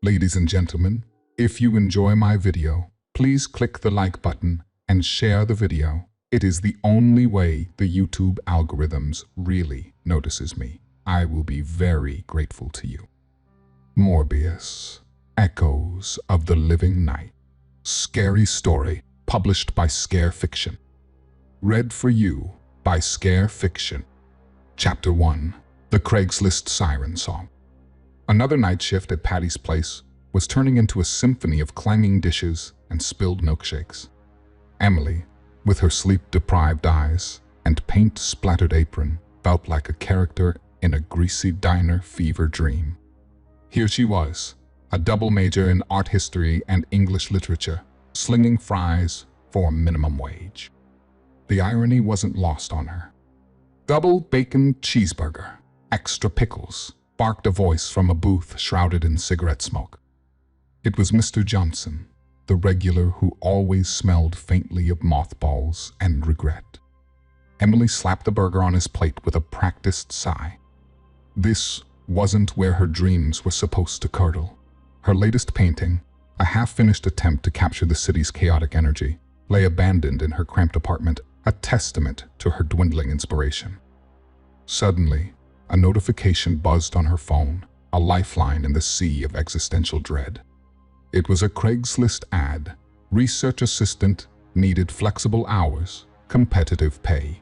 Ladies and gentlemen, if you enjoy my video, please click the like button and share the video. It is the only way the YouTube algorithms really notices me. I will be very grateful to you. Morbius, Echoes of the Living Night. Scary story published by Scare Fiction. Read for you by Scare Fiction. Chapter 1. The Craigslist Siren Song. Another night shift at Patty's place was turning into a symphony of clanging dishes and spilled milkshakes. Emily, with her sleep-deprived eyes and paint-splattered apron, felt like a character in a greasy diner fever dream. Here she was, a double major in art history and English literature, slinging fries for minimum wage. The irony wasn't lost on her. "Double bacon cheeseburger, extra pickles," barked a voice from a booth shrouded in cigarette smoke. It was Mr. Johnson, the regular who always smelled faintly of mothballs and regret. Emily slapped the burger on his plate with a practiced sigh. This wasn't where her dreams were supposed to curdle. Her latest painting, a half-finished attempt to capture the city's chaotic energy, lay abandoned in her cramped apartment, a testament to her dwindling inspiration. Suddenly, a notification buzzed on her phone, a lifeline in the sea of existential dread. It was a Craigslist ad. Research assistant needed flexible hours, competitive pay.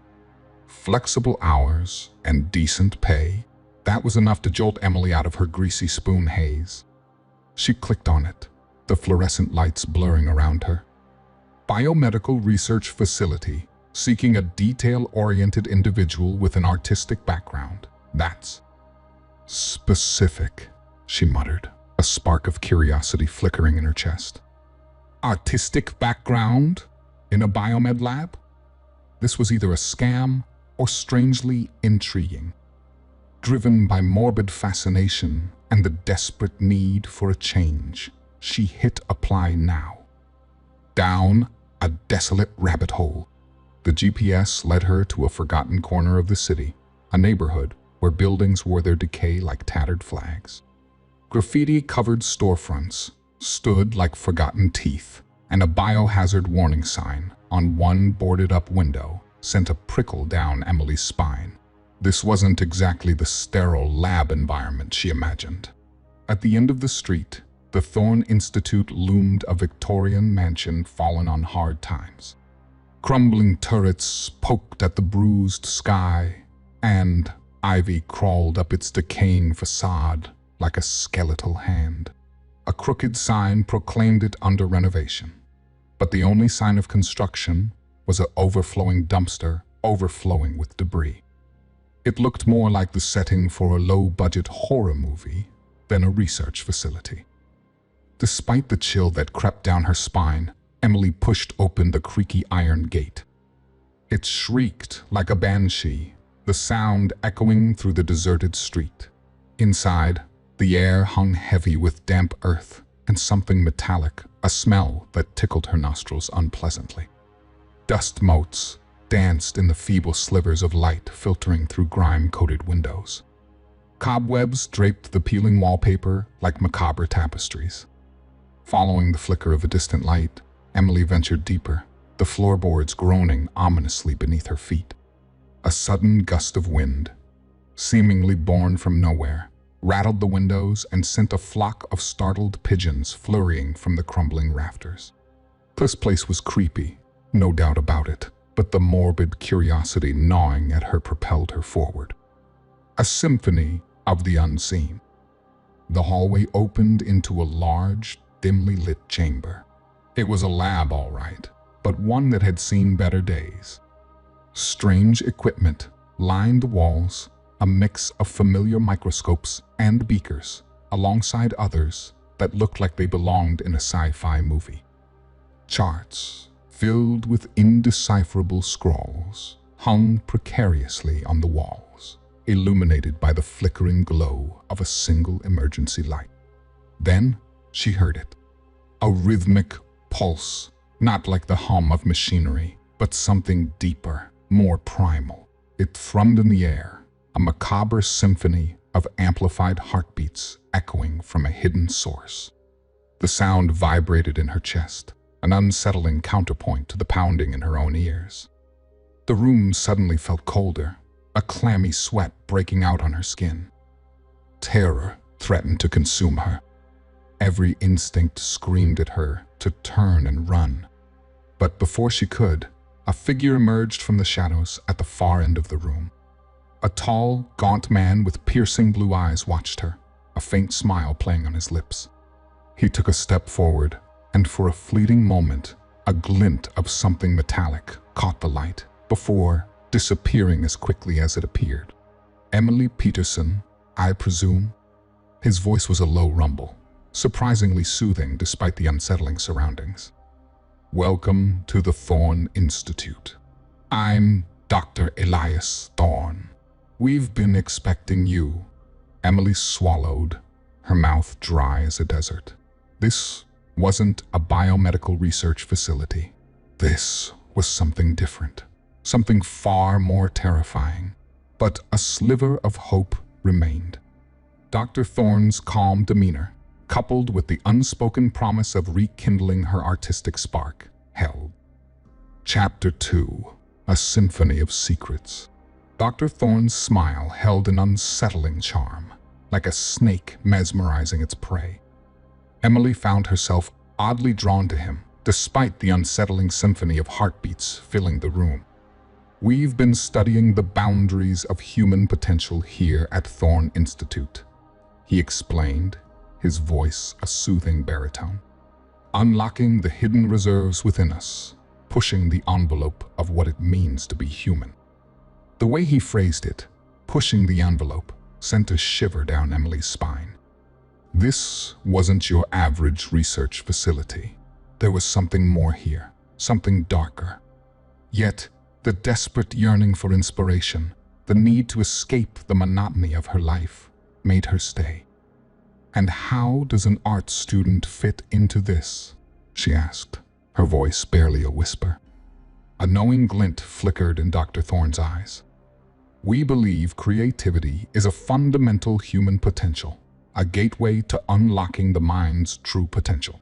Flexible hours and decent pay. That was enough to jolt Emily out of her greasy spoon haze. She clicked on it, the fluorescent lights blurring around her. Biomedical research facility, seeking a detail-oriented individual with an artistic background. That's specific, she muttered, a spark of curiosity flickering in her chest. Artistic background? In a biomed lab? This was either a scam or strangely intriguing. Driven by morbid fascination and the desperate need for a change, she hit apply now. Down a desolate rabbit hole. The GPS led her to a forgotten corner of the city, a neighborhood where buildings wore their decay like tattered flags. Graffiti-covered storefronts stood like forgotten teeth, and a biohazard warning sign on one boarded-up window sent a prickle down Emily's spine. This wasn't exactly the sterile lab environment she imagined. At the end of the street, the Thorne Institute loomed, a Victorian mansion fallen on hard times. Crumbling turrets poked at the bruised sky, and ivy crawled up its decaying facade like a skeletal hand. A crooked sign proclaimed it under renovation, but the only sign of construction was an overflowing dumpster overflowing with debris. It looked more like the setting for a low-budget horror movie than a research facility. Despite the chill that crept down her spine, Emily pushed open the creaky iron gate. It shrieked like a banshee, the sound echoing through the deserted street. Inside, the air hung heavy with damp earth and something metallic, a smell that tickled her nostrils unpleasantly. Dust motes danced in the feeble slivers of light filtering through grime-coated windows. Cobwebs draped the peeling wallpaper like macabre tapestries. Following the flicker of a distant light, Emily ventured deeper, the floorboards groaning ominously beneath her feet. A sudden gust of wind, seemingly born from nowhere, rattled the windows and sent a flock of startled pigeons flurrying from the crumbling rafters. This place was creepy, no doubt about it, but the morbid curiosity gnawing at her propelled her forward. A symphony of the unseen. The hallway opened into a large, dimly lit chamber. It was a lab, all right, but one that had seen better days. Strange equipment lined the walls, a mix of familiar microscopes and beakers, alongside others that looked like they belonged in a sci-fi movie. Charts, filled with indecipherable scrawls, hung precariously on the walls, illuminated by the flickering glow of a single emergency light. Then she heard it. A rhythmic pulse, not like the hum of machinery, but something deeper, more primal. It thrummed in the air, a macabre symphony of amplified heartbeats echoing from a hidden source. The sound vibrated in her chest, an unsettling counterpoint to the pounding in her own ears. The room suddenly felt colder, a clammy sweat breaking out on her skin. Terror threatened to consume her. Every instinct screamed at her to turn and run. But before she could, a figure emerged from the shadows at the far end of the room. A tall, gaunt man with piercing blue eyes watched her, a faint smile playing on his lips. He took a step forward, and for a fleeting moment, a glint of something metallic caught the light, before disappearing as quickly as it appeared. "Emily Peterson, I presume?" His voice was a low rumble, surprisingly soothing despite the unsettling surroundings. "Welcome to the Thorn Institute. I'm Dr. Elias Thorn. We've been expecting you." Emily swallowed, her mouth dry as a desert. This wasn't a biomedical research facility. This was something different, something far more terrifying. But a sliver of hope remained. Dr. Thorn's calm demeanor, coupled with the unspoken promise of rekindling her artistic spark, held. Chapter 2: A Symphony of Secrets. Dr. Thorn's smile held an unsettling charm, like a snake mesmerizing its prey. Emily found herself oddly drawn to him, despite the unsettling symphony of heartbeats filling the room. "We've been studying the boundaries of human potential here at Thorn Institute," he explained, his voice a soothing baritone. "Unlocking the hidden reserves within us, pushing the envelope of what it means to be human." The way he phrased it, pushing the envelope, sent a shiver down Emily's spine. This wasn't your average research facility. There was something more here, something darker. Yet, the desperate yearning for inspiration, the need to escape the monotony of her life, made her stay. "And how does an art student fit into this?" she asked, her voice barely a whisper. A knowing glint flickered in Dr. Thorn's eyes. "We believe creativity is a fundamental human potential, a gateway to unlocking the mind's true potential.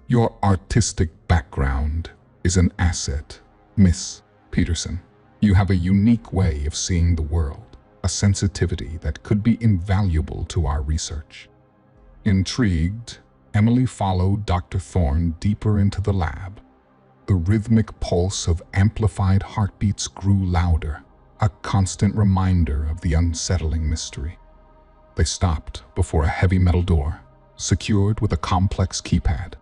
Your artistic background is an asset, Miss Peterson. You have a unique way of seeing the world, a sensitivity that could be invaluable to our research." Intrigued, Emily followed Dr. Thorn deeper into the lab. The rhythmic pulse of amplified heartbeats grew louder, a constant reminder of the unsettling mystery. They stopped before a heavy metal door, secured with a complex keypad.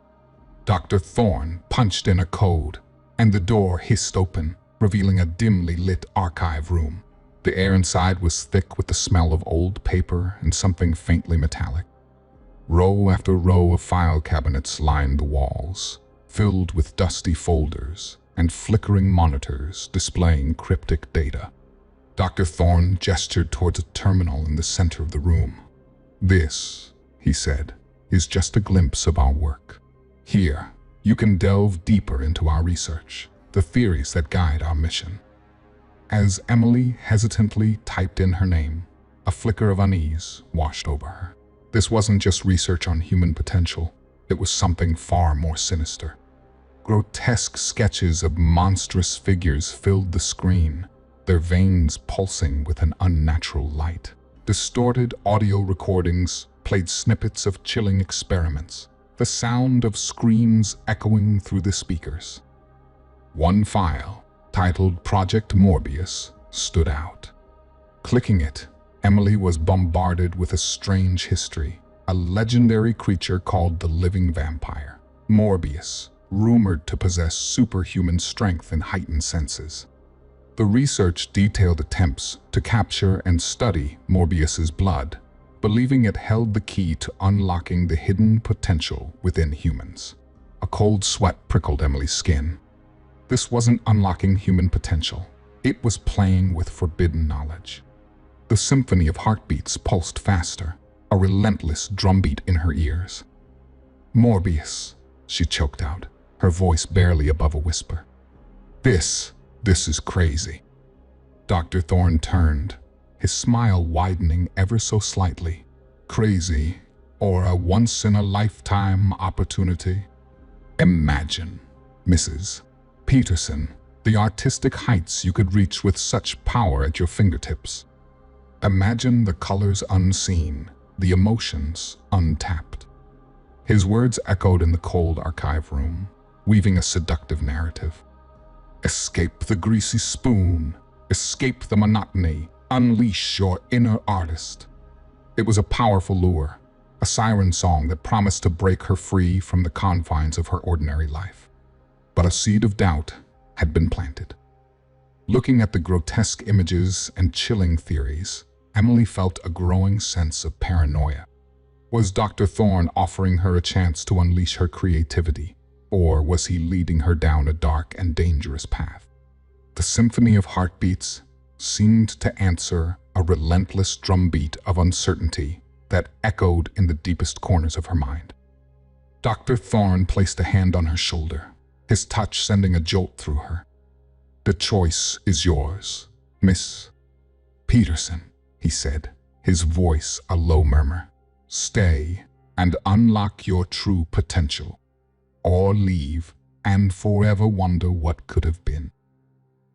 Dr. Thorn punched in a code, and the door hissed open, revealing a dimly lit archive room. The air inside was thick with the smell of old paper and something faintly metallic. Row after row of file cabinets lined the walls, filled with dusty folders and flickering monitors displaying cryptic data. Dr. Thorn gestured towards a terminal in the center of the room. "This," he said, "is just a glimpse of our work. Here, you can delve deeper into our research, the theories that guide our mission." As Emily hesitantly typed in her name, a flicker of unease washed over her. This wasn't just research on human potential, it was something far more sinister. Grotesque sketches of monstrous figures filled the screen, their veins pulsing with an unnatural light. Distorted audio recordings played snippets of chilling experiments, the sound of screams echoing through the speakers. One file, titled Project Morbius, stood out. Clicking it, Emily was bombarded with a strange history, a legendary creature called the Living Vampire, Morbius, rumored to possess superhuman strength and heightened senses. The research detailed attempts to capture and study Morbius's blood, believing it held the key to unlocking the hidden potential within humans. A cold sweat prickled Emily's skin. This wasn't unlocking human potential. It was playing with forbidden knowledge. The symphony of heartbeats pulsed faster, a relentless drumbeat in her ears. "Morbius," she choked out, her voice barely above a whisper. This is crazy." Dr. Thorn turned, his smile widening ever so slightly. "Crazy or a once-in-a-lifetime opportunity? Imagine, Mrs. Peterson, the artistic heights you could reach with such power at your fingertips. Imagine the colors unseen, the emotions untapped. His words echoed in the cold archive room, weaving a seductive narrative. Escape the greasy spoon, escape the monotony, unleash your inner artist. It was a powerful lure, a siren song that promised to break her free from the confines of her ordinary life. But a seed of doubt had been planted. Looking at the grotesque images and chilling theories, Emily felt a growing sense of paranoia. Was Dr. Thorne offering her a chance to unleash her creativity, or was he leading her down a dark and dangerous path? The symphony of heartbeats seemed to answer a relentless drumbeat of uncertainty that echoed in the deepest corners of her mind. Dr. Thorne placed a hand on her shoulder, his touch sending a jolt through her. "The choice is yours, Miss Peterson," he said, his voice a low murmur. "Stay and unlock your true potential, or leave and forever wonder what could have been."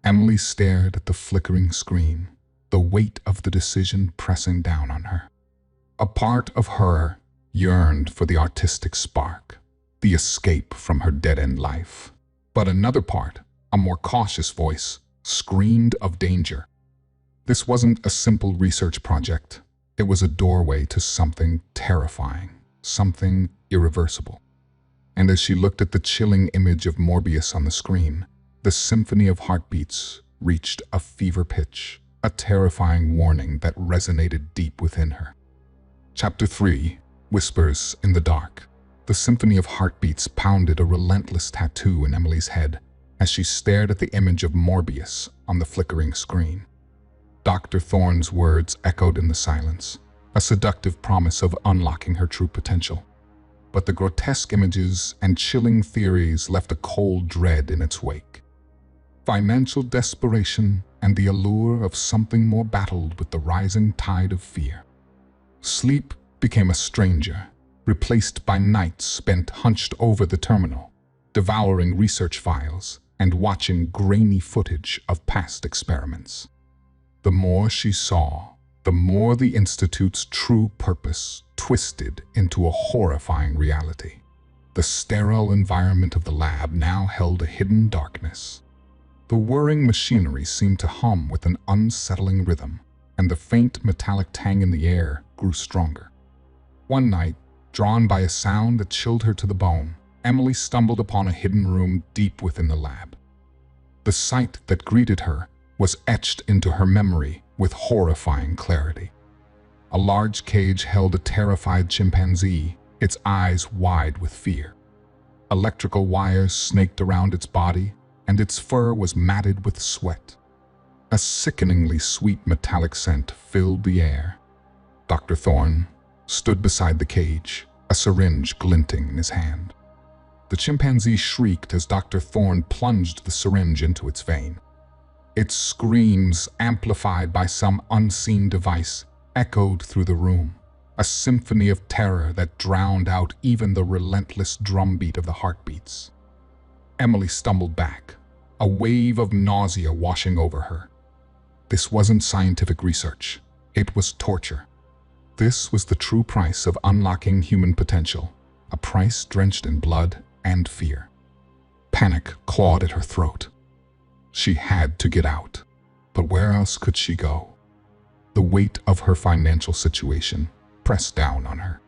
Emily stared at the flickering screen, the weight of the decision pressing down on her. A part of her yearned for the artistic spark, the escape from her dead-end life. But another part, a more cautious voice, screamed of danger. This wasn't a simple research project. It was a doorway to something terrifying, something irreversible. And as she looked at the chilling image of Morbius on the screen, the symphony of heartbeats reached a fever pitch, a terrifying warning that resonated deep within her. Chapter 3, Whispers in the Dark. The symphony of heartbeats pounded a relentless tattoo in Emily's head as she stared at the image of Morbius on the flickering screen. Dr. Thorne's words echoed in the silence, a seductive promise of unlocking her true potential. But the grotesque images and chilling theories left a cold dread in its wake. Financial desperation and the allure of something more battled with the rising tide of fear. Sleep became a stranger, replaced by nights spent hunched over the terminal, devouring research files and watching grainy footage of past experiments. The more she saw, the more the Institute's true purpose twisted into a horrifying reality. The sterile environment of the lab now held a hidden darkness. The whirring machinery seemed to hum with an unsettling rhythm, and the faint metallic tang in the air grew stronger. One night, drawn by a sound that chilled her to the bone, Emily stumbled upon a hidden room deep within the lab. The sight that greeted her was etched into her memory with horrifying clarity. A large cage held a terrified chimpanzee, its eyes wide with fear. Electrical wires snaked around its body, and its fur was matted with sweat. A sickeningly sweet metallic scent filled the air. Dr. Thorne stood beside the cage, a syringe glinting in his hand. The chimpanzee shrieked as Dr. Thorne plunged the syringe into its vein. Its screams, amplified by some unseen device, echoed through the room, a symphony of terror that drowned out even the relentless drumbeat of the heartbeats. Emily stumbled back, a wave of nausea washing over her. This wasn't scientific research. It was torture. This was the true price of unlocking human potential, a price drenched in blood and fear. Panic clawed at her throat. She had to get out, but where else could she go? The weight of her financial situation pressed down on her.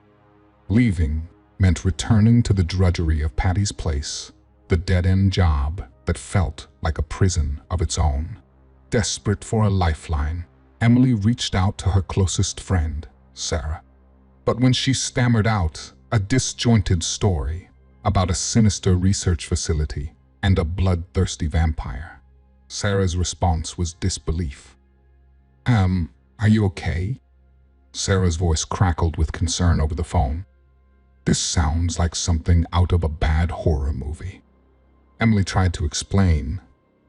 Leaving meant returning to the drudgery of Patty's place, the dead-end job that felt like a prison of its own. Desperate for a lifeline, Emily reached out to her closest friend, Sarah. But when she stammered out a disjointed story about a sinister research facility and a bloodthirsty vampire, Sarah's response was disbelief. Are you okay?" Sarah's voice crackled with concern over the phone. "This sounds like something out of a bad horror movie." Emily tried to explain,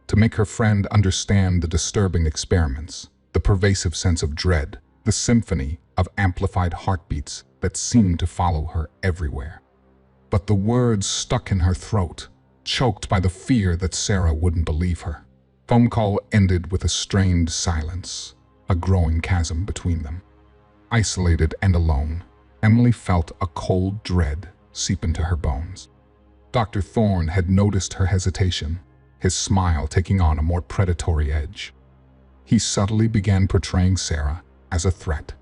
to make her friend understand the disturbing experiments, the pervasive sense of dread, the symphony of amplified heartbeats that seemed to follow her everywhere. But the words stuck in her throat, choked by the fear that Sarah wouldn't believe her. Phone call ended with a strained silence, a growing chasm between them. Isolated and alone, Emily felt a cold dread seep into her bones. Dr. Thorne had noticed her hesitation, his smile taking on a more predatory edge. He subtly began portraying Sarah as a threat,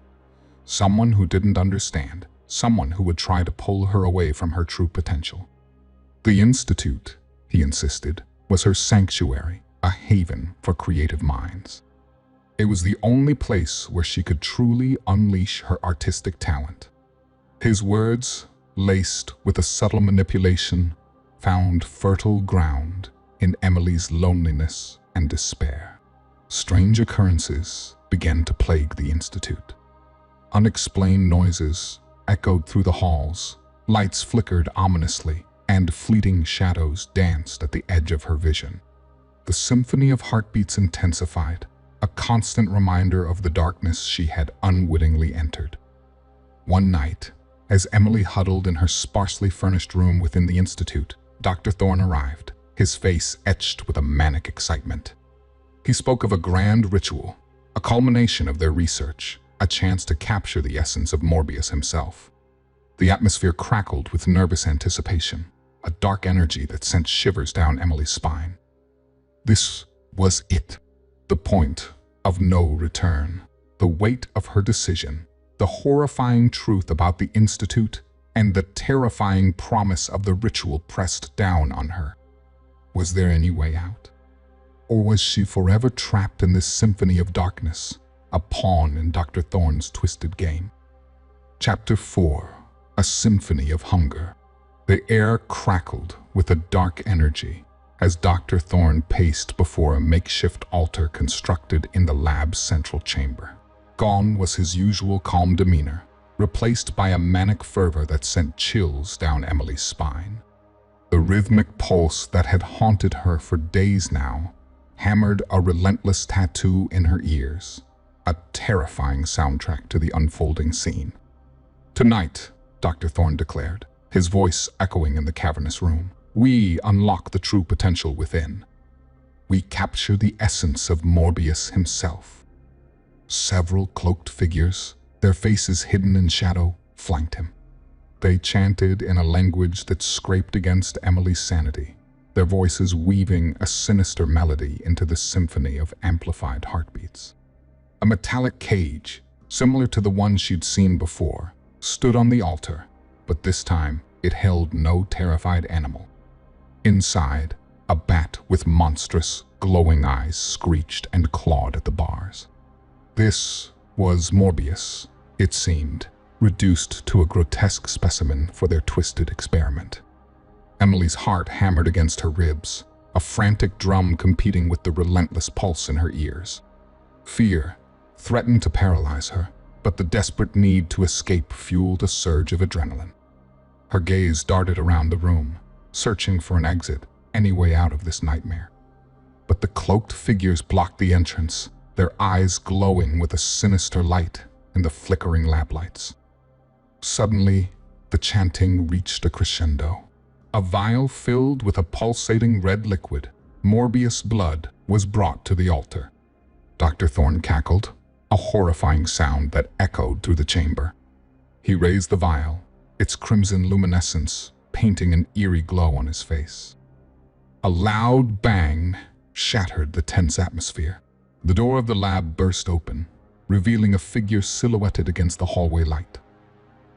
someone who didn't understand, someone who would try to pull her away from her true potential. The Institute, he insisted, was her sanctuary, a haven for creative minds. It was the only place where she could truly unleash her artistic talent. His words, laced with a subtle manipulation, found fertile ground in Emily's loneliness and despair. Strange occurrences began to plague the Institute. Unexplained noises echoed through the halls, lights flickered ominously, and fleeting shadows danced at the edge of her vision. The symphony of heartbeats intensified, a constant reminder of the darkness she had unwittingly entered. One night, as Emily huddled in her sparsely furnished room within the Institute, Dr. Thorne arrived, his face etched with a manic excitement. He spoke of a grand ritual, a culmination of their research, a chance to capture the essence of Morbius himself. The atmosphere crackled with nervous anticipation, a dark energy that sent shivers down Emily's spine. This was it, the point of no return, the weight of her decision, the horrifying truth about the Institute, and the terrifying promise of the ritual pressed down on her. Was there any way out? Or was she forever trapped in this symphony of darkness, a pawn in Dr. Thorne's twisted game? Chapter 4. A Symphony of Hunger. The air crackled with a dark energy as Dr. Thorne paced before a makeshift altar constructed in the lab's central chamber. Gone was his usual calm demeanor, replaced by a manic fervor that sent chills down Emily's spine. The rhythmic pulse that had haunted her for days now hammered a relentless tattoo in her ears, a terrifying soundtrack to the unfolding scene. "Tonight," Dr. Thorne declared, his voice echoing in the cavernous room, "we unlock the true potential within. We capture the essence of Morbius himself." Several cloaked figures, their faces hidden in shadow, flanked him. They chanted in a language that scraped against Emily's sanity, their voices weaving a sinister melody into the symphony of amplified heartbeats. A metallic cage, similar to the one she'd seen before, stood on the altar, but this time it held no terrified animal. Inside, a bat with monstrous, glowing eyes screeched and clawed at the bars. This was Morbius, it seemed, reduced to a grotesque specimen for their twisted experiment. Emily's heart hammered against her ribs, a frantic drum competing with the relentless pulse in her ears. Fear threatened to paralyze her, but the desperate need to escape fueled a surge of adrenaline. Her gaze darted around the room, searching for an exit, any way out of this nightmare. But the cloaked figures blocked the entrance, their eyes glowing with a sinister light in the flickering lab lights. Suddenly, the chanting reached a crescendo. A vial filled with a pulsating red liquid, Morbius blood, was brought to the altar. Dr. Thorne cackled, a horrifying sound that echoed through the chamber. He raised the vial, its crimson luminescence painting an eerie glow on his face. A loud bang shattered the tense atmosphere. The door of the lab burst open, revealing a figure silhouetted against the hallway light.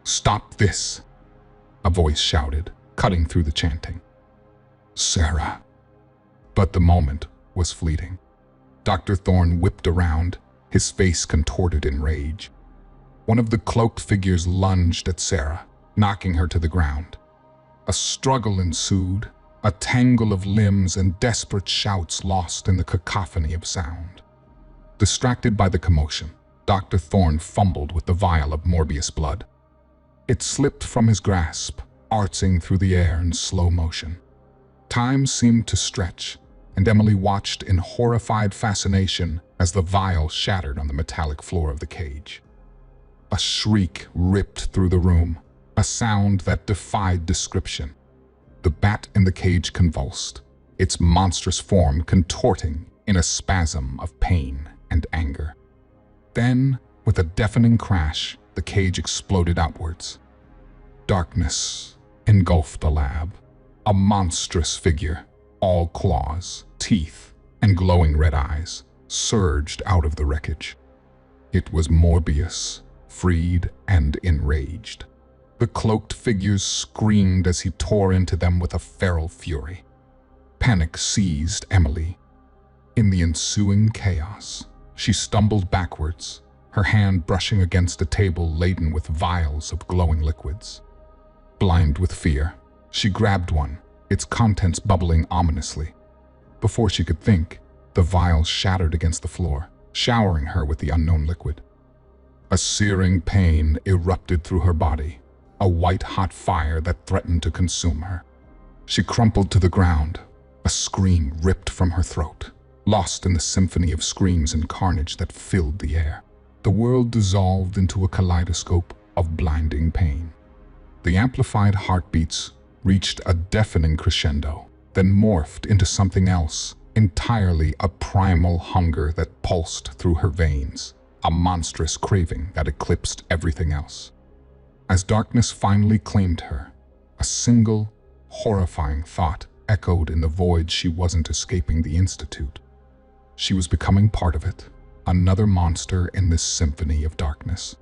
"Stop this!" a voice shouted, cutting through the chanting. "Sarah." But the moment was fleeting. Dr. Thorne whipped around, his face contorted in rage. One of the cloaked figures lunged at Sarah, knocking her to the ground. A struggle ensued, a tangle of limbs and desperate shouts lost in the cacophony of sound. Distracted by the commotion, Dr. Thorne fumbled with the vial of Morbius blood. It slipped from his grasp, arcing through the air in slow motion. Time seemed to stretch, and Emily watched in horrified fascination as the vial shattered on the metallic floor of the cage. A shriek ripped through the room, a sound that defied description. The bat in the cage convulsed, its monstrous form contorting in a spasm of pain and anger. Then, with a deafening crash, the cage exploded outwards. Darkness engulfed the lab. A monstrous figure, all claws, teeth, and glowing red eyes, surged out of the wreckage. It was Morbius, freed and enraged. The cloaked figures screamed as he tore into them with a feral fury. Panic seized Emily. In the ensuing chaos, she stumbled backwards, her hand brushing against a table laden with vials of glowing liquids. Blind with fear, she grabbed one, its contents bubbling ominously. Before she could think, the vials shattered against the floor, showering her with the unknown liquid. A searing pain erupted through her body, a white-hot fire that threatened to consume her. She crumpled to the ground, a scream ripped from her throat, lost in the symphony of screams and carnage that filled the air. The world dissolved into a kaleidoscope of blinding pain. The amplified heartbeats reached a deafening crescendo, then morphed into something else, entirely a primal hunger that pulsed through her veins, a monstrous craving that eclipsed everything else. As darkness finally claimed her, a single, horrifying thought echoed in the void she wasn't escaping the Institute. She was becoming part of it, another monster in this symphony of darkness.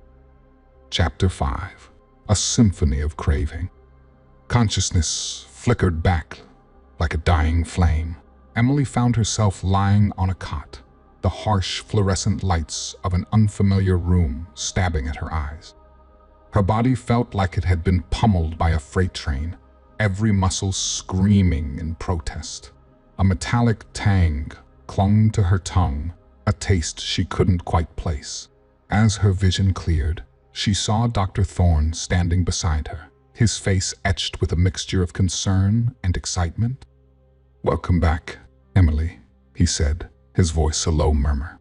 Chapter 5. A Symphony of Craving. Consciousness flickered back like a dying flame. Emily found herself lying on a cot, the harsh fluorescent lights of an unfamiliar room stabbing at her eyes. Her body felt like it had been pummeled by a freight train, every muscle screaming in protest. A metallic tang clung to her tongue, a taste she couldn't quite place. As her vision cleared, she saw Dr. Thorne standing beside her, his face etched with a mixture of concern and excitement. "Welcome back, Emily," he said, his voice a low murmur.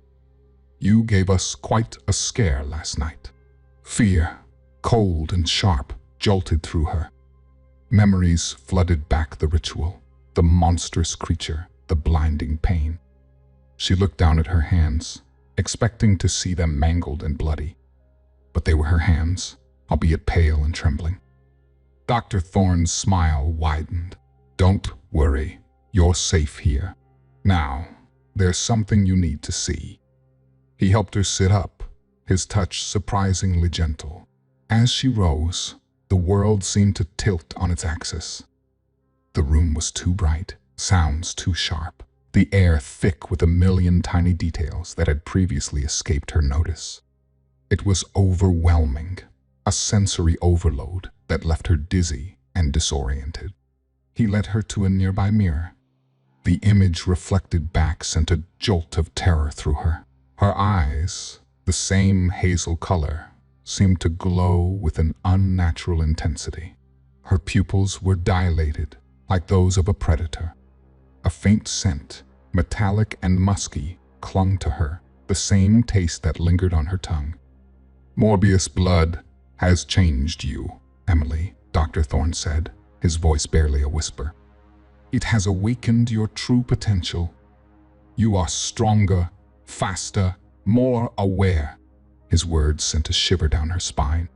"You gave us quite a scare last night." Fear, cold and sharp, jolted through her. Memories flooded back the ritual, the monstrous creature, the blinding pain. She looked down at her hands, expecting to see them mangled and bloody. But they were her hands, albeit pale and trembling. Dr. Thorne's smile widened. "Don't worry, you're safe here. Now, there's something you need to see." He helped her sit up, his touch surprisingly gentle. As she rose, the world seemed to tilt on its axis. The room was too bright, sounds too sharp, the air thick with a million tiny details that had previously escaped her notice. It was overwhelming, a sensory overload that left her dizzy and disoriented. He led her to a nearby mirror. The image reflected back sent a jolt of terror through her. Her eyes, the same hazel color, seemed to glow with an unnatural intensity. Her pupils were dilated, like those of a predator. A faint scent, metallic and musky, clung to her, the same taste that lingered on her tongue. "Morbius blood has changed you, Emily," Dr. Thorne said, his voice barely a whisper. "It has awakened your true potential. You are stronger, faster, more aware." His words sent a shiver down her spine.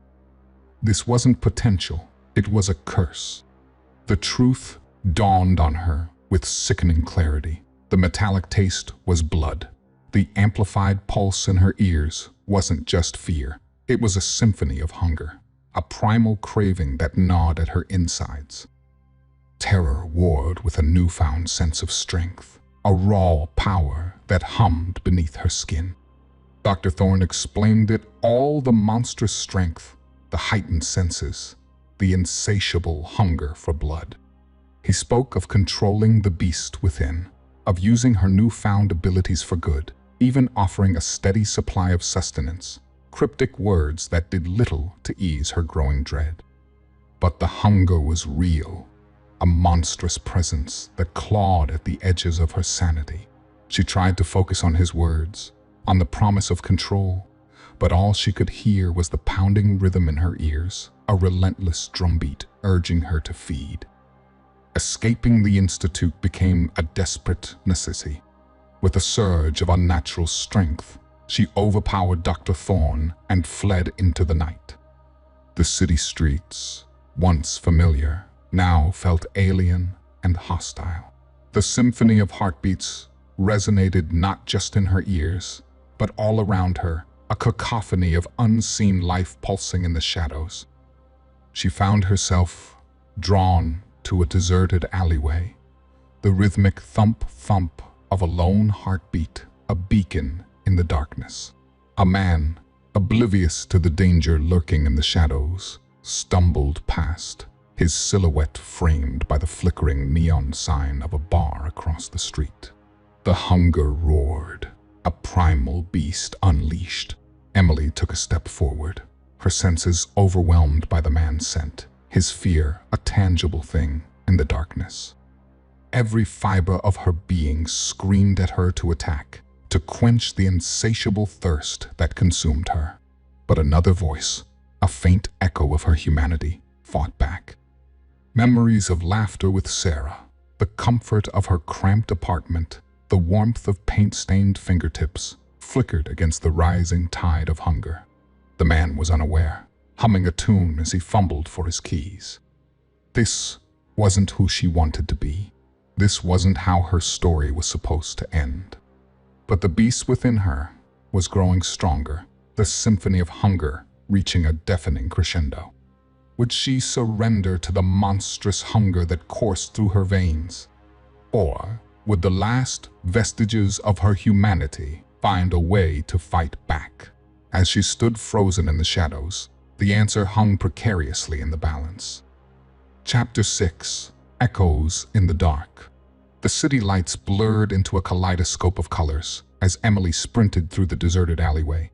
This wasn't potential, it was a curse. The truth dawned on her with sickening clarity. The metallic taste was blood. The amplified pulse in her ears wasn't just fear. It was a symphony of hunger, a primal craving that gnawed at her insides. Terror warred with a newfound sense of strength, a raw power that hummed beneath her skin. Dr. Thorne explained it all: the monstrous strength, the heightened senses, the insatiable hunger for blood. He spoke of controlling the beast within, of using her newfound abilities for good, even offering a steady supply of sustenance, cryptic words that did little to ease her growing dread. But the hunger was real, a monstrous presence that clawed at the edges of her sanity. She tried to focus on his words, on the promise of control, but all she could hear was the pounding rhythm in her ears, a relentless drumbeat urging her to feed. Escaping the institute became a desperate necessity. With a surge of unnatural strength, she overpowered Dr. Thorne and fled into the night. The city streets, once familiar, now felt alien and hostile. The symphony of heartbeats resonated not just in her ears, but all around her, a cacophony of unseen life pulsing in the shadows. She found herself drawn to a deserted alleyway, the rhythmic thump-thump of a lone heartbeat, a beacon in the darkness. A man, oblivious to the danger lurking in the shadows, stumbled past, his silhouette framed by the flickering neon sign of a bar across the street. The hunger roared, a primal beast unleashed. Emily took a step forward, her senses overwhelmed by the man's scent, his fear a tangible thing in the darkness. Every fiber of her being screamed at her to attack, to quench the insatiable thirst that consumed her. But another voice, a faint echo of her humanity, fought back. Memories of laughter with Sarah, the comfort of her cramped apartment, the warmth of paint-stained fingertips, flickered against the rising tide of hunger. The man was unaware, humming a tune as he fumbled for his keys. This wasn't who she wanted to be. This wasn't how her story was supposed to end. But the beast within her was growing stronger, the symphony of hunger reaching a deafening crescendo. Would she surrender to the monstrous hunger that coursed through her veins? Or would the last vestiges of her humanity find a way to fight back? As she stood frozen in the shadows, the answer hung precariously in the balance. Chapter 6: Echoes in the Dark. The city lights blurred into a kaleidoscope of colors as Emily sprinted through the deserted alleyway.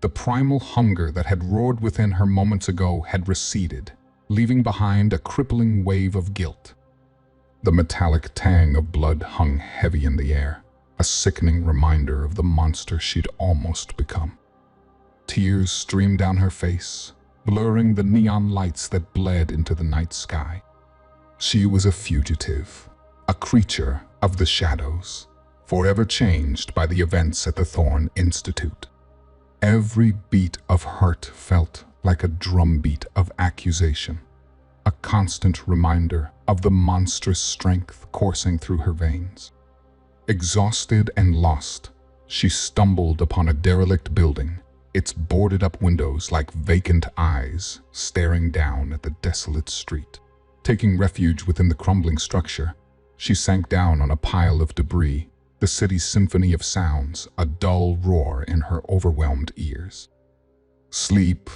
The primal hunger that had roared within her moments ago had receded, leaving behind a crippling wave of guilt. The metallic tang of blood hung heavy in the air, a sickening reminder of the monster she'd almost become. Tears streamed down her face, blurring the neon lights that bled into the night sky. She was a fugitive, a creature of the shadows, forever changed by the events at the Thorne Institute. Every beat of hurt felt like a drumbeat of accusation, a constant reminder of the monstrous strength coursing through her veins. Exhausted and lost, she stumbled upon a derelict building, its boarded-up windows like vacant eyes staring down at the desolate street. Taking refuge within the crumbling structure, she sank down on a pile of debris, the city's symphony of sounds, a dull roar in her overwhelmed ears. Sleep,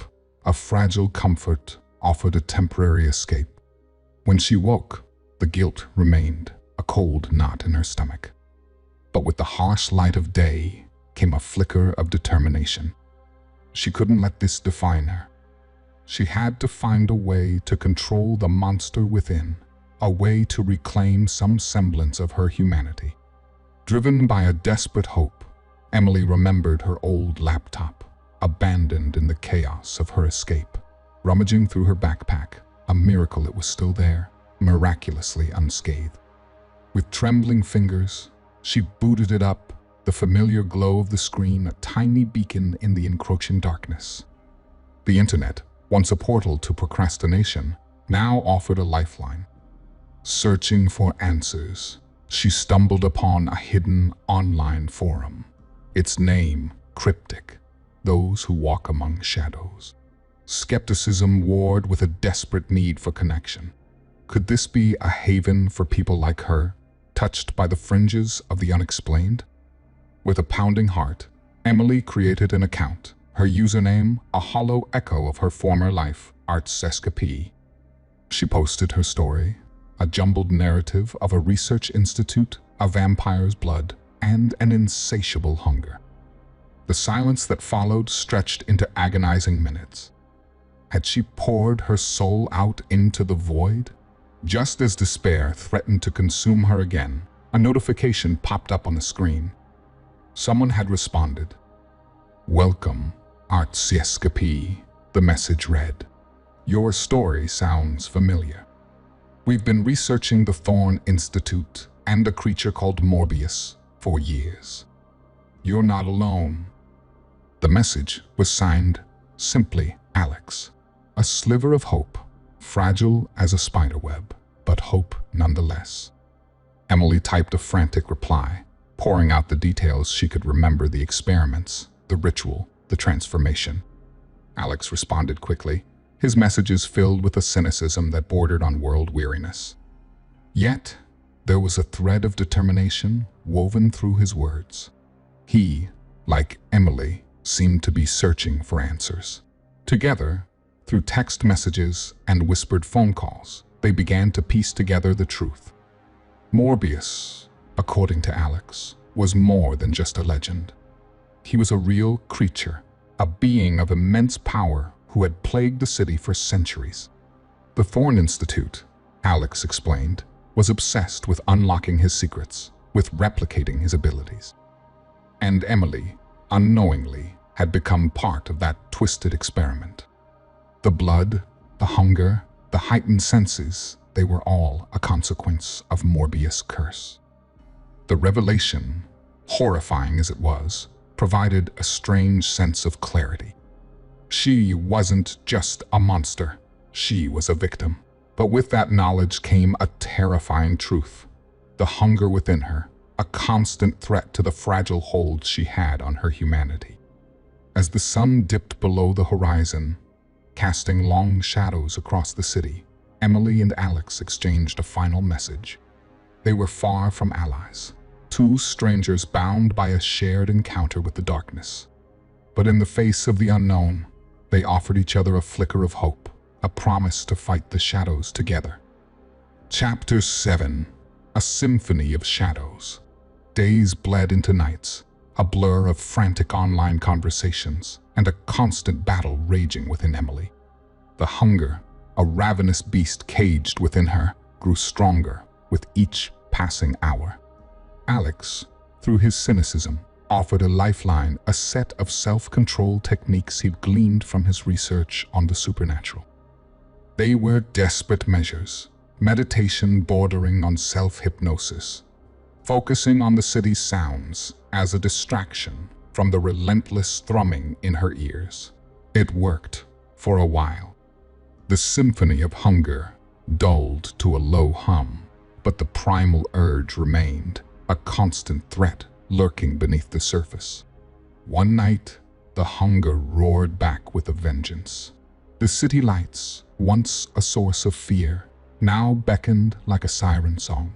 a fragile comfort, offered a temporary escape. When she woke, the guilt remained, a cold knot in her stomach. But with the harsh light of day came a flicker of determination. She couldn't let this define her. She had to find a way to control the monster within, a way to reclaim some semblance of her humanity. Driven by a desperate hope, Emily remembered her old laptop, abandoned in the chaos of her escape. Rummaging through her backpack, a miracle it was still there, miraculously unscathed. With trembling fingers, she booted it up, the familiar glow of the screen a tiny beacon in the encroaching darkness. The internet, once a portal to procrastination, now offered a lifeline. Searching for answers, she stumbled upon a hidden online forum. Its name cryptic, Those Who Walk Among Shadows. Skepticism warred with a desperate need for connection. Could this be a haven for people like her, touched by the fringes of the unexplained? With a pounding heart, Emily created an account, her username a hollow echo of her former life, Arts Escapee. She posted her story, a jumbled narrative of a research institute, a vampire's blood, and an insatiable hunger. The silence that followed stretched into agonizing minutes. Had she poured her soul out into the void? Just as despair threatened to consume her again, a notification popped up on the screen. Someone had responded. "Welcome Artsescapie, the message read. Your story sounds familiar. We've been researching the Thorn Institute and a creature called Morbius for years. You're not alone. The message was signed simply Alex. A sliver of hope, fragile as a spiderweb, but hope nonetheless. Emily typed a frantic reply, pouring out the details she could remember: the experiments, the ritual, the transformation. Alex responded quickly, his messages filled with a cynicism that bordered on world weariness. Yet, there was a thread of determination woven through his words. He, like Emily, seemed to be searching for answers. Together, through text messages and whispered phone calls, they began to piece together the truth. Morbius, according to Alex, was more than just a legend. He was a real creature, a being of immense power who had plagued the city for centuries. The Thorn Institute, Alex explained, was obsessed with unlocking his secrets, with replicating his abilities. And Emily, unknowingly, had become part of that twisted experiment. The blood, the hunger, the heightened senses, they were all a consequence of Morbius' curse. The revelation, horrifying as it was, provided a strange sense of clarity. She wasn't just a monster, she was a victim. But with that knowledge came a terrifying truth: the hunger within her, a constant threat to the fragile hold she had on her humanity. As the sun dipped below the horizon, casting long shadows across the city, Emily and Alex exchanged a final message. They were far from allies, two strangers bound by a shared encounter with the darkness. But in the face of the unknown, they offered each other a flicker of hope, a promise to fight the shadows together. Chapter 7: A Symphony of Shadows. Days bled into nights, a blur of frantic online conversations, and a constant battle raging within Emily. The hunger, a ravenous beast caged within her, grew stronger with each passing hour. Alex, through his cynicism, offered a lifeline, a set of self-control techniques he'd gleaned from his research on the supernatural. They were desperate measures, meditation bordering on self-hypnosis, focusing on the city's sounds as a distraction from the relentless thrumming in her ears. It worked for a while. The symphony of hunger dulled to a low hum, but the primal urge remained, a constant threat lurking beneath the surface. One night, the hunger roared back with a vengeance. The city lights, once a source of fear, now beckoned like a siren song.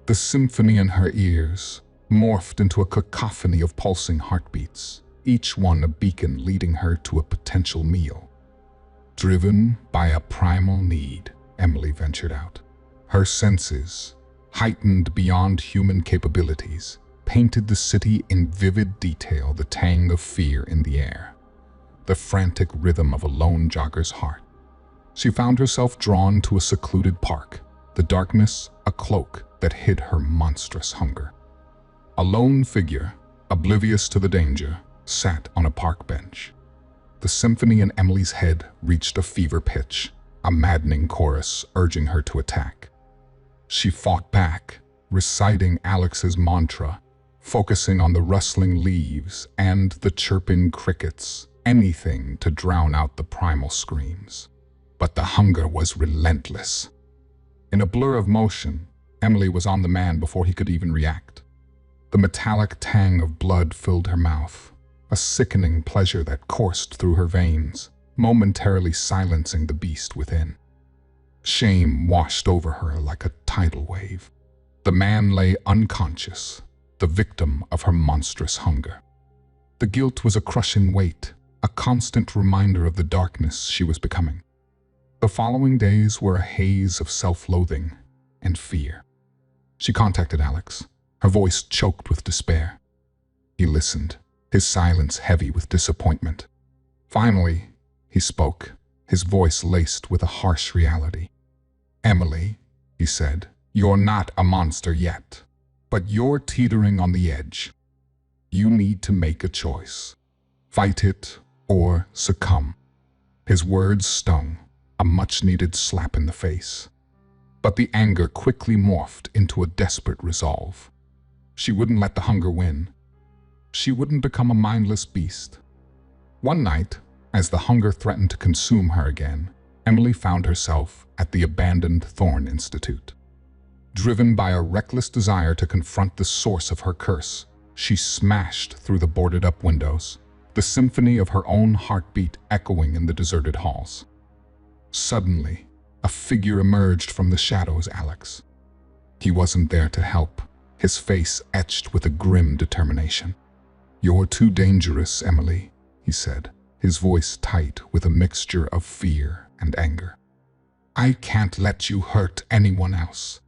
The symphony in her ears morphed into a cacophony of pulsing heartbeats, each one a beacon leading her to a potential meal. Driven by a primal need, Emily ventured out. Her senses, heightened beyond human capabilities, painted the city in vivid detail, the tang of fear in the air, the frantic rhythm of a lone jogger's heart. She found herself drawn to a secluded park, the darkness a cloak that hid her monstrous hunger. A lone figure, oblivious to the danger, sat on a park bench. The symphony in Emily's head reached a fever pitch, a maddening chorus urging her to attack. She fought back, reciting Alex's mantra, focusing on the rustling leaves and the chirping crickets, anything to drown out the primal screams. But the hunger was relentless. In a blur of motion, Emily was on the man before he could even react. The metallic tang of blood filled her mouth, a sickening pleasure that coursed through her veins, momentarily silencing the beast within. Shame washed over her like a tidal wave. The man lay unconscious, the victim of her monstrous hunger. The guilt was a crushing weight, a constant reminder of the darkness she was becoming. The following days were a haze of self-loathing and fear. She contacted Alex, her voice choked with despair. He listened, his silence heavy with disappointment. Finally, he spoke, his voice laced with a harsh reality. "Emily," he said, "you're not a monster yet, but you're teetering on the edge. You need to make a choice. Fight it or succumb. His words stung, a much-needed slap in the face. But the anger quickly morphed into a desperate resolve. She wouldn't let the hunger win. She wouldn't become a mindless beast. One night, as the hunger threatened to consume her again, Emily found herself at the abandoned Thorn Institute. Driven by a reckless desire to confront the source of her curse, she smashed through the boarded-up windows, the symphony of her own heartbeat echoing in the deserted halls. Suddenly, a figure emerged from the shadows. Alex. He wasn't there to help, his face etched with a grim determination. "You're too dangerous, Emily," he said, his voice tight with a mixture of fear and anger. "I can't let you hurt anyone else."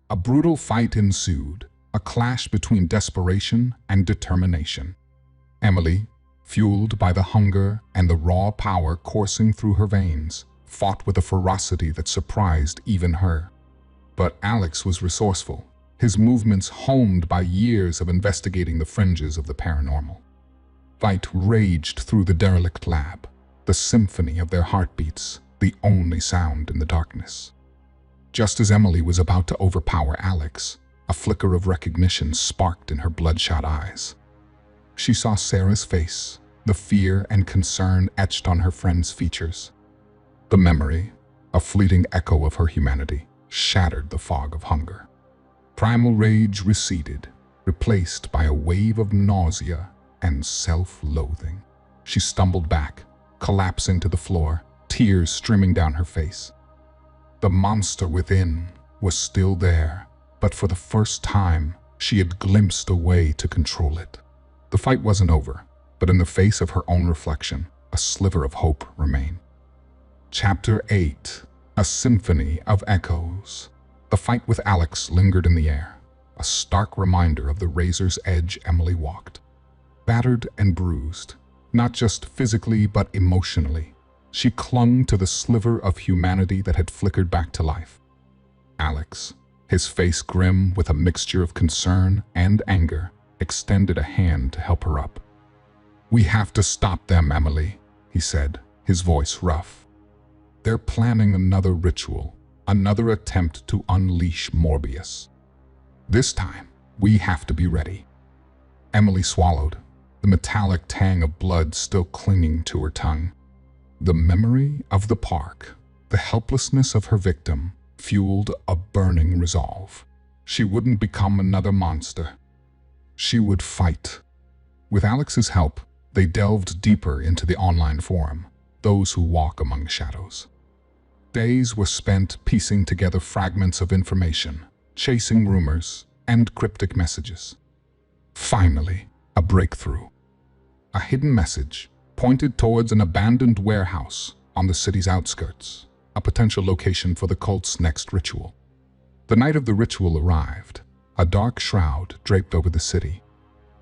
A brutal fight ensued, a clash between desperation and determination. Emily, fueled by the hunger and the raw power coursing through her veins, fought with a ferocity that surprised even her. But Alex was resourceful, his movements honed by years of investigating the fringes of the paranormal. Fight raged through the derelict lab, the symphony of their heartbeats, the only sound in the darkness. Just as Emily was about to overpower Alex, a flicker of recognition sparked in her bloodshot eyes. She saw Sarah's face, the fear and concern etched on her friend's features. The memory, a fleeting echo of her humanity, shattered the fog of hunger. Primal rage receded, replaced by a wave of nausea and self-loathing. She stumbled back, collapsing to the floor, tears streaming down her face. The monster within was still there, but for the first time, she had glimpsed a way to control it. The fight wasn't over, but in the face of her own reflection, a sliver of hope remained. Chapter 8. A Symphony of Echoes. The fight with Alex lingered in the air, a stark reminder of the razor's edge Emily walked. Battered and bruised, not just physically but emotionally, she clung to the sliver of humanity that had flickered back to life. Alex, his face grim with a mixture of concern and anger, extended a hand to help her up. "We have to stop them, Emily," he said, his voice rough. "They're planning another ritual, another attempt to unleash Morbius. This time, we have to be ready." Emily swallowed, the metallic tang of blood still clinging to her tongue. The memory of the park, the helplessness of her victim, fueled a burning resolve. She wouldn't become another monster. She would fight. With Alex's help, they delved deeper into the online forum, Those Who Walk Among Shadows. Days were spent piecing together fragments of information, chasing rumors and cryptic messages. Finally, a breakthrough. A hidden message pointed towards an abandoned warehouse on the city's outskirts, a potential location for the cult's next ritual. The night of the ritual arrived, a dark shroud draped over the city.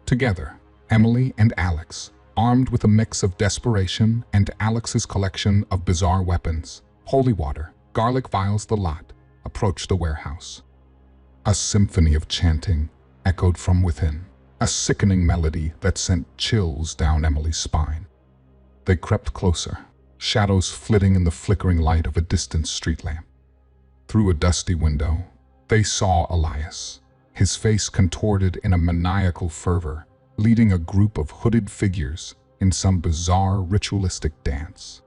Together, Emily and Alex, armed with a mix of desperation and Alex's collection of bizarre weapons, holy water, garlic vials, the lot, approached the warehouse. A symphony of chanting echoed from within, a sickening melody that sent chills down Emily's spine. They crept closer, shadows flitting in the flickering light of a distant street lamp. Through a dusty window, they saw Elias, his face contorted in a maniacal fervor, leading a group of hooded figures in some bizarre ritualistic dance.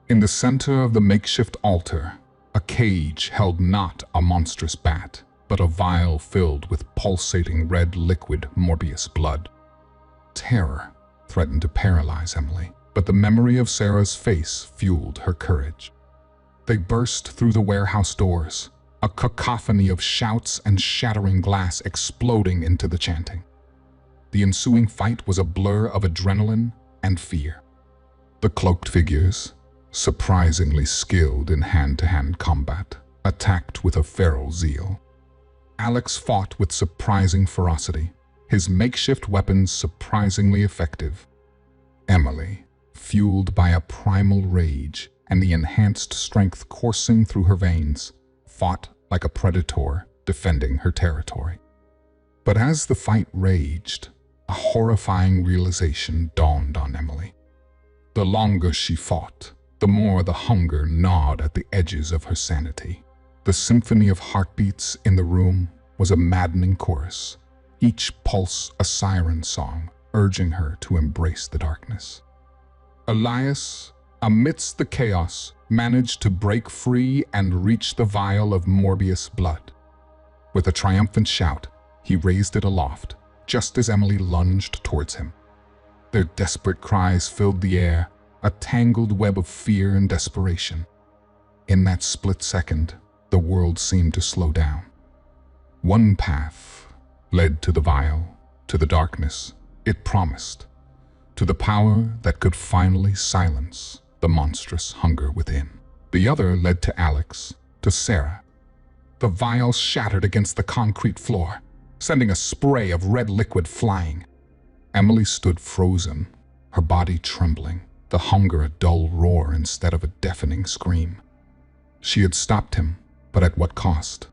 In the center of the makeshift altar, a cage held not a monstrous bat, but a vial filled with pulsating red liquid Morbius blood. Terror threatened to paralyze Emily, but the memory of Sarah's face fueled her courage. They burst through the warehouse doors, a cacophony of shouts and shattering glass exploding into the chanting. The ensuing fight was a blur of adrenaline and fear. The cloaked figures, surprisingly skilled in hand-to-hand combat, attacked with a feral zeal. Alex fought with surprising ferocity, his makeshift weapons surprisingly effective. Emily, fueled by a primal rage and the enhanced strength coursing through her veins, fought like a predator defending her territory. But as the fight raged, a horrifying realization dawned on Emily. The longer she fought, the more the hunger gnawed at the edges of her sanity. The symphony of heartbeats in the room was a maddening chorus, each pulse a siren song, urging her to embrace the darkness. Elias, amidst the chaos, managed to break free and reach the vial of Morbius blood. With a triumphant shout, he raised it aloft, just as Emily lunged towards him. Their desperate cries filled the air, a tangled web of fear and desperation. In that split second, the world seemed to slow down. One path led to the vial, to the darkness it promised, to the power that could finally silence the monstrous hunger within. The other led to Alex, to Sarah. The vial shattered against the concrete floor, sending a spray of red liquid flying. Emily stood frozen, her body trembling, the hunger a dull roar instead of a deafening scream. She had stopped him, but at what cost?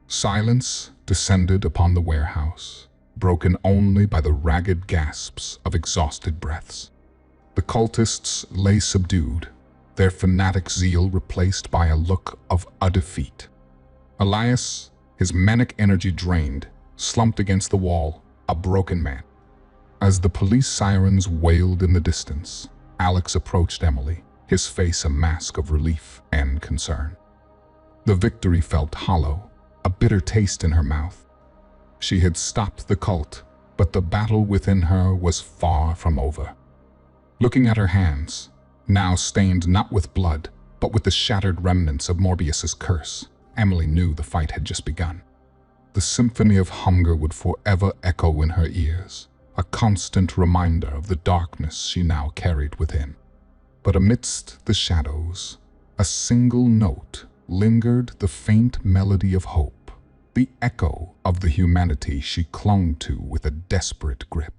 Silence descended upon the warehouse, broken only by the ragged gasps of exhausted breaths. The cultists lay subdued, their fanatic zeal replaced by a look of a defeat. Elias, his manic energy drained, slumped against the wall, a broken man. As the police sirens wailed in the distance, Alex approached Emily, his face a mask of relief and concern. The victory felt hollow, a bitter taste in her mouth. She had stopped the cult, but the battle within her was far from over. Looking at her hands, now stained not with blood, but with the shattered remnants of Morbius's curse, Emily knew the fight had just begun. The symphony of hunger would forever echo in her ears, a constant reminder of the darkness she now carried within. But amidst the shadows, a single note lingered, the faint melody of hope, the echo of the humanity she clung to with a desperate grip.